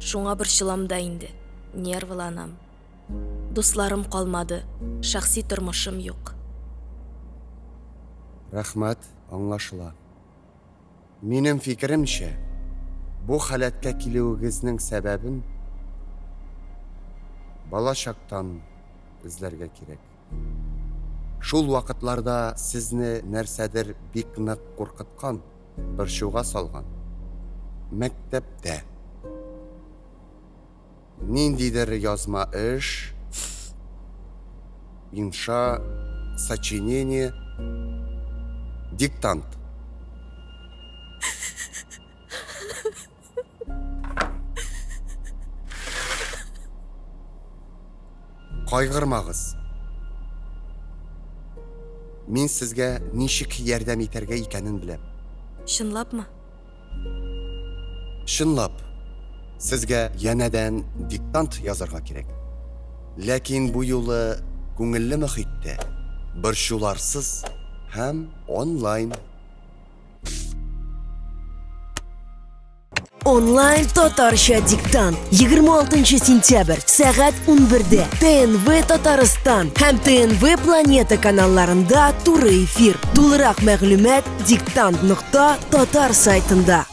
Шуңа борчыламда инде. Нервланам. Дусларым калмады. Шахси тормышым юк. Рәхмәт, аңлашыла. Минем фикеремчә, бу халәткә килүегезнең сәбәбен балачактан эзләргә кирәк. Шул вакытларда сезне нәрсәдер бик нык куркыткан, борчуга салган. Мәктәптә ниндидер язма эш, инша, сочинение, диктант. Кайгырмагыз. Мин сезгә ничек ярдәм итәргә икәнен беләм. Чынлапмы? Чынлап, сезгә янәдән диктант язарга кирәк. Ләкин бу юлы күңелле мөхиттә, борчуларсыз һәм онлайн. Онлайн татарча диктант 26 сентябрь сәгать 11-дә ТНВ Татарстан һәм ТНВ Планета каналларында туры эфир. Тулырак мәгълүмат diktant.tatar сайтында.